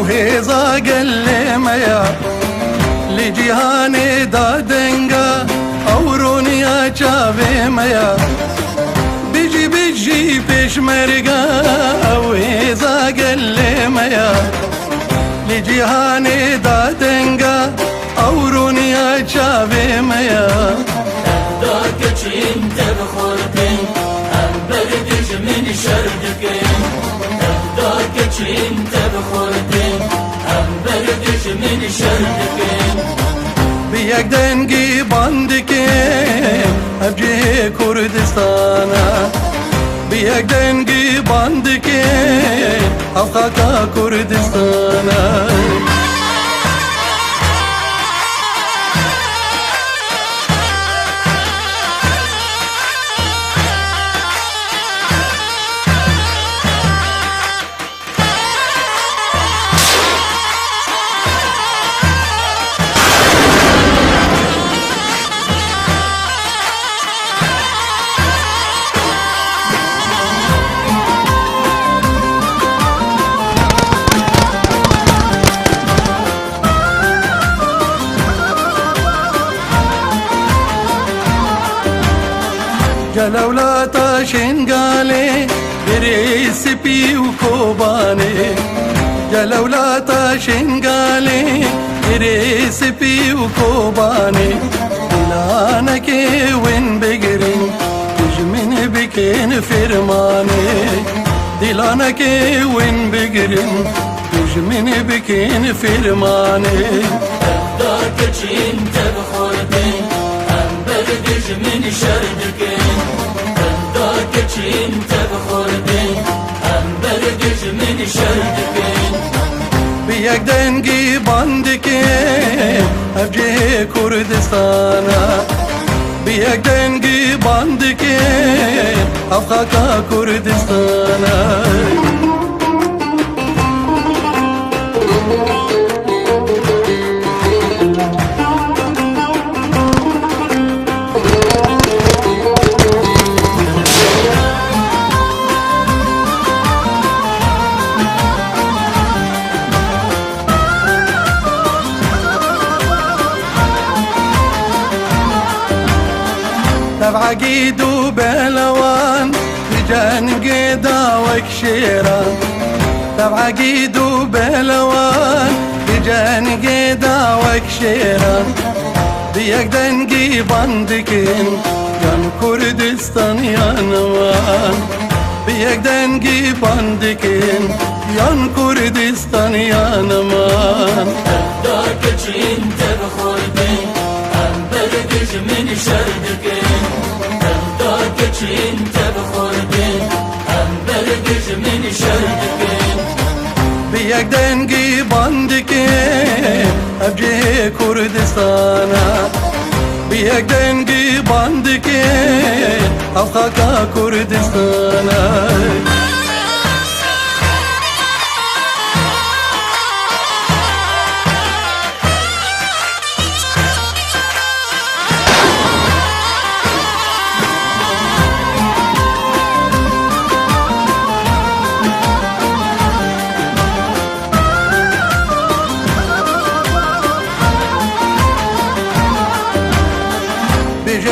هێزا گەلێمەیە لە جیهانێدا دەنگە ئەو ڕۆنیا چاوێمەیە بژی بژی پێشمەرگە ئەو هێزا گەلێمەیە لە جیهانێدا دەنگە ئەو ڕۆنیا چاوێمەیە داکەچین تەبخۆردن ئەم بەردژ من شەردەکەین داکەچین تەبخۆردن ئەم بەردژ من شەردەکەین بەیەک دەنگی باندکەین هەبجێ کوردستانە بەیەک دەنگی باندکەین ئەفخاکە کوردستانە جلولاتا شنگالێ گرێ سپی و کۆبانێ جلولاتا شنگالێ گرێ سپی و کۆبانێ دیلانەکێ ون بگرین دژمن بکەن فرمانێ دیلانەکێ ون بگرین دژمن بکەن فرمانێ داکەچین تەبخۆردن ئەم بەردژ من شەردەکەین داکەچین تەبخۆردن ئەم بەردژ من شەردەکەین بەیەک دەنگی باندکەین هەبجێ کوردستانە بەیەک دەنگی باندکەین ئەفخاکە کوردستانە تبعقيد وبلوان بجانقي داوك شيران تبعقيد وبلوان بجانقي داوك شيران بيك دنقي باندكين يان كردستان يا نوان بيك دنقي باندكين يان كردستان يا نمان داکەچین تەبخۆردن ئەم بەردژ من شەردەکەین داکەچین تەبخۆردن ئەم بەردژ من شەردەکەین بەیەک دەنگی باندکەین هەبجێ کوردستانە بەیەک دەنگی باندکەین ئەفخاکە کوردستانە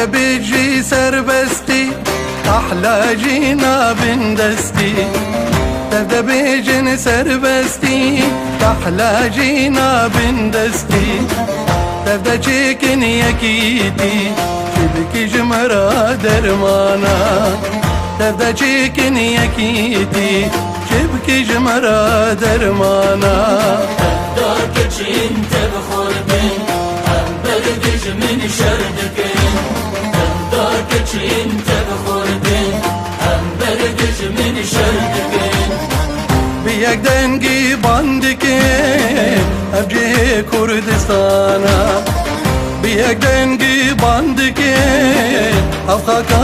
بيجي سربستي أحلى جينا بندستي تبدأ بيجن سربستي أحلى جينا بندستي تبدأ چيكن يكيتي شبكي جمرا درمانا تبدأ چيكن يكيتي شبكي جمرا درمانا داکەچین تەبخۆردن ئەم بەردژ من شەردەکەین داکەچین تەبخۆردن ئەم بەردژ من شەردەکەین بەیەک دەنگی باندکەین هەبجێ کوردستانە بەیەک دەنگی باندکەین ئەفخاکە